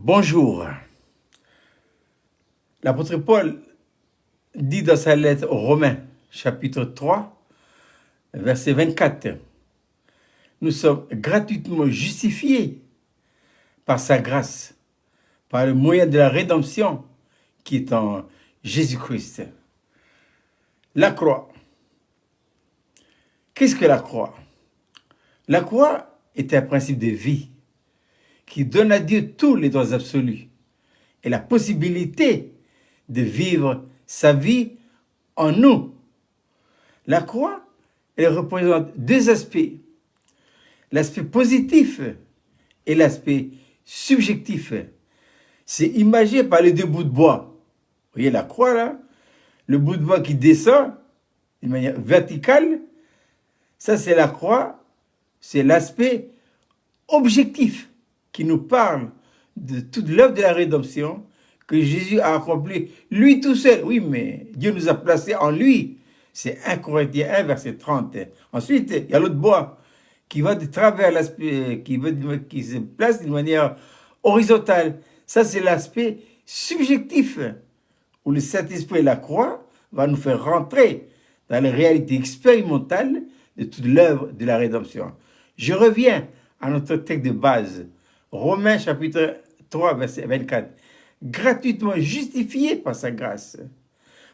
Bonjour. L'apôtre Paul dit dans sa lettre aux Romains, chapitre 3, verset 24, nous sommes gratuitement justifiés par sa grâce, par le moyen de la rédemption qui est en Jésus-Christ. La croix. Qu'est-ce que la croix? La croix est un principe de vie qui donne à Dieu tous les droits absolus et la possibilité de vivre sa vie en nous. La croix, elle représente deux aspects. L'aspect positif et l'aspect subjectif. C'est imagé par les deux bouts de bois. Vous voyez la croix là? Le bout de bois qui descend d'une manière verticale. Ça, c'est la croix. C'est l'aspect objectif qui nous parle de toute l'œuvre de la rédemption que Jésus a accompli lui tout seul. Oui, mais Dieu nous a placés en lui. C'est 1 Corinthiens 1, verset 30. Ensuite, il y a l'autre bois qui va de travers l'aspect, qui se place d'une manière horizontale. Ça, c'est l'aspect subjectif, où le Saint-Esprit et la croix va nous faire rentrer dans la réalité expérimentale de toute l'œuvre de la rédemption. Je reviens à notre texte de base, Romains chapitre 3, verset 24. Gratuitement justifié par sa grâce,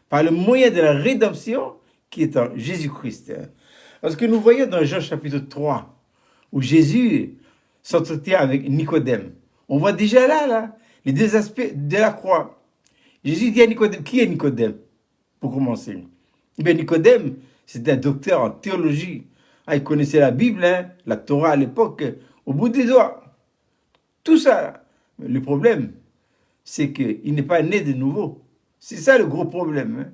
par le moyen de la rédemption qui est en Jésus-Christ. Parce que nous voyons dans Jean chapitre 3, où Jésus s'entretient avec Nicodème. On voit déjà là, les deux aspects de la croix. Jésus dit à Nicodème, qui est Nicodème, pour commencer? Eh bien, Nicodème, c'était un docteur en théologie. Il connaissait la Bible, la Torah à l'époque, au bout des doigts. Tout ça. Le problème, c'est qu'il n'est pas né de nouveau. C'est ça le gros problème.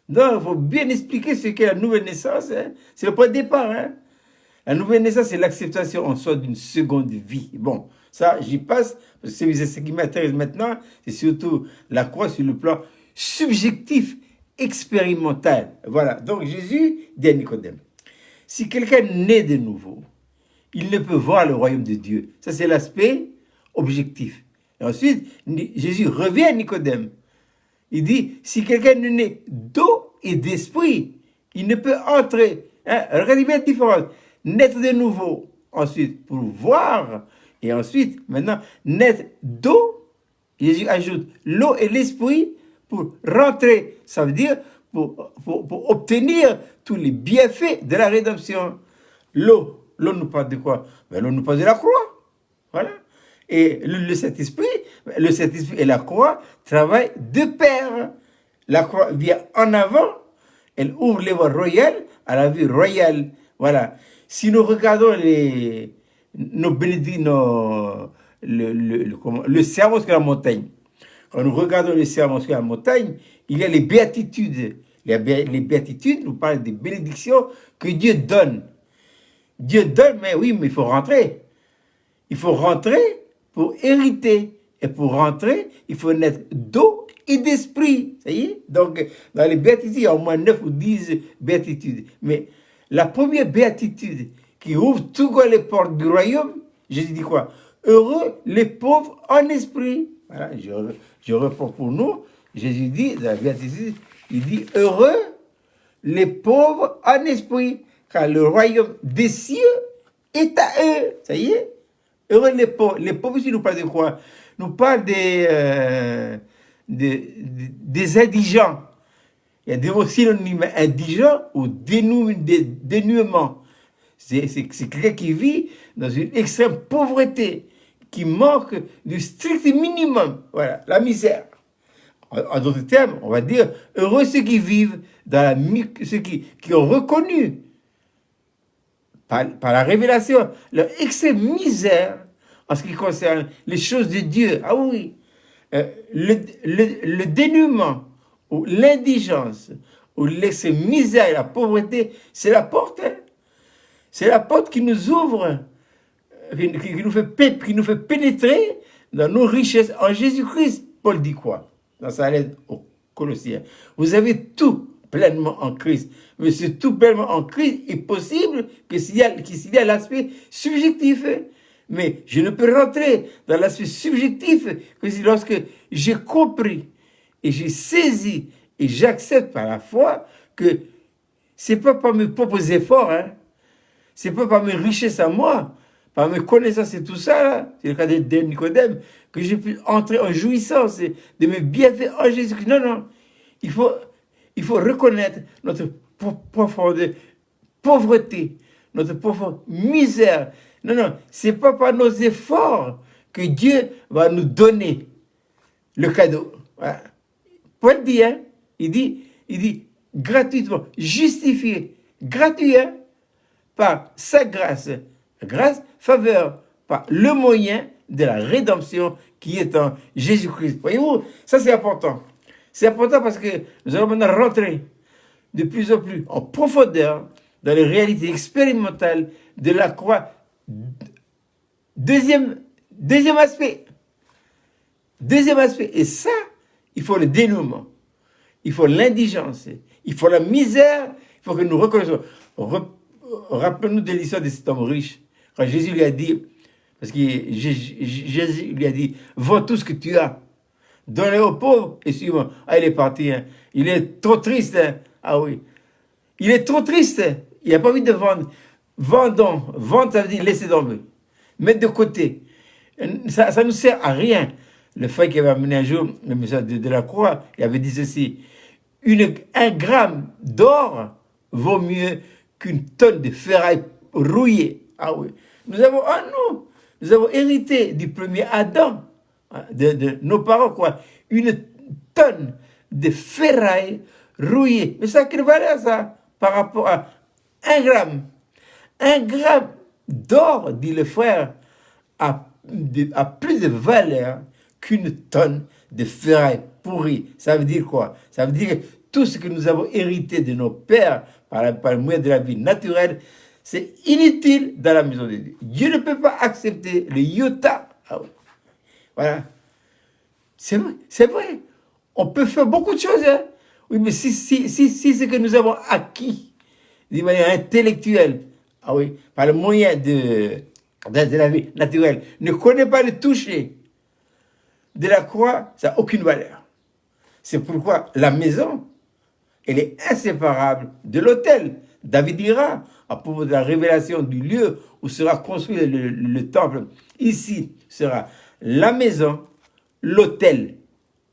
Donc, il faut bien expliquer ce qu'est la nouvelle naissance. C'est le point de départ. La nouvelle naissance, c'est l'acceptation en soi d'une seconde vie. Bon, ça, j'y passe, parce que ce qui m'intéresse maintenant, c'est surtout la croix sur le plan subjectif, expérimental. Voilà. Donc, Jésus dit à Nicodème, si quelqu'un naît de nouveau, il ne peut voir le royaume de Dieu. Ça, c'est l'aspect objectif. Et ensuite, Jésus revient à Nicodème. Il dit, si quelqu'un ne naît d'eau et d'esprit, il ne peut entrer. Regardez bien la différence. Naître de nouveau, ensuite, pour voir. Et ensuite, maintenant, naître d'eau. Jésus ajoute l'eau et l'esprit pour rentrer. Ça veut dire pour obtenir tous les bienfaits de la rédemption. L'eau nous parle de quoi? L'eau nous parle de la croix. Voilà. Et le Saint-Esprit et la croix travaillent de pair. La croix vient en avant, elle ouvre les voies royales à la vie royale. Voilà. Si nous regardons le sermon sur la montagne, quand nous regardons le sermon sur la montagne, il y a les béatitudes. Les béatitudes nous parlent des bénédictions que Dieu donne. Dieu donne, mais il faut rentrer. Il faut rentrer pour hériter. Et pour rentrer, il faut naître d'eau et d'esprit. Ça y est? Donc, dans les béatitudes, il y a au moins 9 ou 10 béatitudes. Mais la première béatitude qui ouvre tout les portes du royaume, Jésus dit quoi? Heureux les pauvres en esprit. Voilà, je reprends pour nous. Jésus dit, dans la béatitude, il dit heureux les pauvres en esprit, car le royaume des cieux est à eux. Ça y est? Heureux les pauvres. Les pauvres, ici, nous parlent de quoi? Nous parlent des indigents. Il y a des mots synonymes, indigents ou dénuement. C'est quelqu'un qui vit dans une extrême pauvreté, qui manque du strict minimum. Voilà, la misère. En d'autres termes, on va dire, heureux ceux qui vivent dans ceux qui ont reconnu par la révélation leur extrême misère en ce qui concerne les choses de Dieu. Ah oui, le dénuement ou l'indigence ou l'extrême misère et la pauvreté, c'est la porte. C'est la porte qui nous ouvre, qui nous fait pénétrer dans nos richesses en Jésus-Christ. Paul dit quoi dans sa lettre aux Colossiens? Vous avez tout pleinement en Christ. Mais ce tout pleinement en Christ est possible que s'il y a l'aspect subjectif. Mais je ne peux rentrer dans l'aspect subjectif que si lorsque j'ai compris et j'ai saisi et j'accepte par la foi que c'est pas par mes propres efforts, hein, c'est pas par mes richesses à moi, par mes connaissances et tout ça, là, c'est le cas de Nicodème, que j'ai pu entrer en jouissance de mes bienfaits en Jésus-Christ. Non, non, il faut, il faut reconnaître notre profonde pauvreté, notre profonde misère. Non, non, c'est pas par nos efforts que Dieu va nous donner le cadeau. Voilà. Paul dit, hein, il dit gratuitement, justifié, gratuit, hein, par sa grâce, faveur, par le moyen de la rédemption qui est en Jésus-Christ. Voyez-vous, ça c'est important. C'est important parce que nous allons maintenant rentrer de plus en plus en profondeur dans les réalités expérimentales de la croix. Deuxième aspect. Deuxième aspect. Et ça, il faut le dénouement. Il faut l'indigence. Il faut la misère. Il faut que nous reconnaissions. Rappelons-nous de l'histoire de cet homme riche. Quand Jésus lui a dit, parce que Jésus lui a dit, vends tout ce que tu as. Donne-le aux pauvres et suis-moi. Ah, il est parti. Hein. Il est trop triste. Hein. Ah oui. Il est trop triste. Il n'a pas envie de vendre. Vendons. Vendre, ça veut dire laisser tomber. Mettre de côté. Ça ne nous sert à rien. Le frère qui avait amené un jour le message de la croix, il avait dit ceci. Un gramme d'or vaut mieux qu'une tonne de ferraille rouillée. Ah oui. Nous avons hérité du premier Adam, de nos parents, quoi. Une tonne de ferraille rouillée. Mais ça, quelle valeur, ça, par rapport à un gramme? Un gramme d'or, dit le frère, a plus de valeur qu'une tonne de ferraille pourrie. Ça veut dire quoi? Ça veut dire que tout ce que nous avons hérité de nos pères par le moyen de la vie naturelle, c'est inutile dans la maison de Dieu. Dieu ne peut pas accepter le iota. Ah oui. Voilà. C'est vrai. On peut faire beaucoup de choses. Hein? Oui, mais si ce que nous avons acquis d'une manière intellectuelle, ah oui, par le moyen de la vie naturelle, ne connaît pas le toucher de la croix, ça n'a aucune valeur. C'est pourquoi la maison, elle est inséparable de l'autel. David dira, à propos de la révélation du lieu où sera construit le temple, ici sera la maison, l'autel,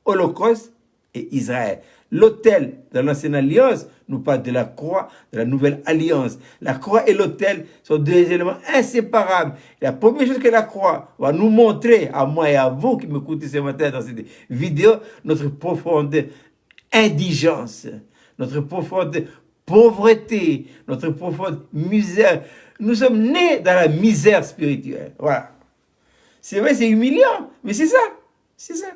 Holocauste et Israël. L'autel de l'ancienne alliance nous parle de la croix, de la nouvelle alliance. La croix et l'autel sont deux éléments inséparables. La première chose que la croix va nous montrer, à moi et à vous qui m'écoutez ce matin dans cette vidéo, notre profonde indigence, notre profonde pauvreté, notre profonde misère. Nous sommes nés dans la misère spirituelle. Voilà. C'est vrai, c'est humiliant, mais c'est ça. C'est ça.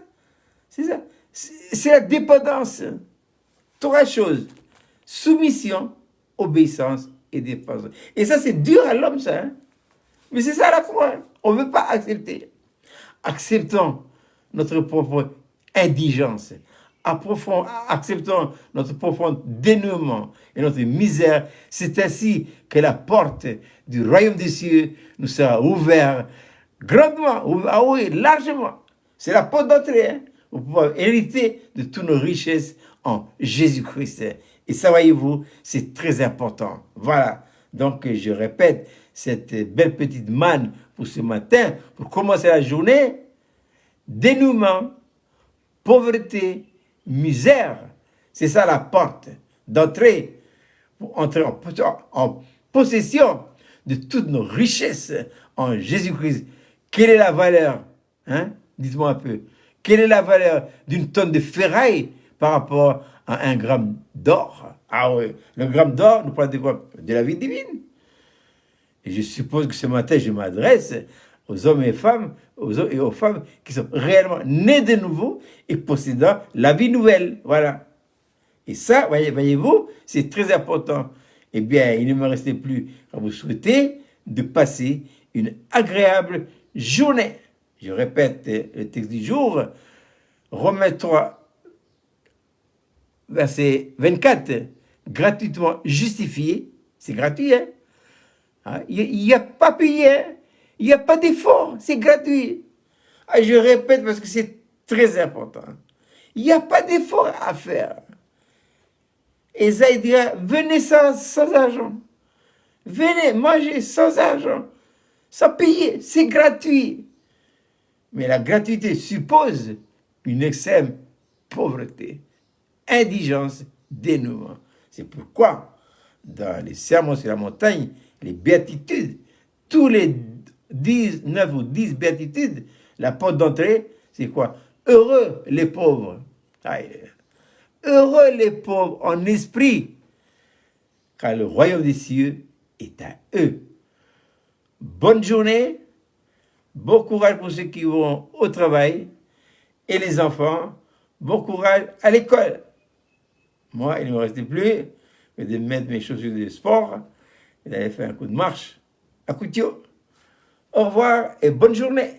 C'est ça. C'est la dépendance. Trois choses. Soumission, obéissance et dépendance. Et ça, c'est dur à l'homme, ça. Hein? Mais c'est ça la croix. On ne veut pas accepter. Acceptons notre propre indigence. Acceptons notre profond dénuement et notre misère. C'est ainsi que la porte du royaume des cieux nous sera ouverte grandement, ah oui, largement. C'est la porte d'entrée, hein, pour pouvoir hériter de toutes nos richesses en Jésus-Christ. Et ça, voyez-vous, c'est très important. Voilà. Donc, je répète, cette belle petite manne pour ce matin, pour commencer la journée, dénouement, pauvreté, misère. C'est ça la porte d'entrée pour entrer en possession de toutes nos richesses en Jésus-Christ. Quelle est la valeur, hein? Dites-moi un peu. Quelle est la valeur d'une tonne de ferraille par rapport à un gramme d'or? Ah oui, le gramme d'or nous parle de quoi? De la vie divine. Et je suppose que ce matin, je m'adresse aux hommes et femmes, aux femmes qui sont réellement nés de nouveau et possédant la vie nouvelle. Voilà. Et ça, voyez-vous, c'est très important. Eh bien, il ne me restait plus à vous souhaiter de passer une agréable journée. Je répète le texte du jour, Romains 3, verset 24, gratuitement justifié, c'est gratuit, hein? Il n'y a pas payé, hein? Il n'y a pas d'effort, c'est gratuit. Ah, je répète parce que c'est très important. Il n'y a pas d'effort à faire. Esaïe dira, venez sans argent. Venez manger sans argent, sans payer, c'est gratuit. Mais la gratuité suppose une extrême pauvreté, indigence, dénuement. C'est pourquoi, dans les sermons sur la montagne, les béatitudes, tous les 9 ou 10 béatitudes, la porte d'entrée, c'est quoi? Heureux les pauvres. Heureux les pauvres en esprit, car le royaume des cieux est à eux. Bonne journée, bon courage pour ceux qui vont au travail, et les enfants, bon courage à l'école. Moi, il ne me restait plus que de mettre mes chaussures de sport et d'aller faire un coup de marche à Koutio. Au revoir et bonne journée.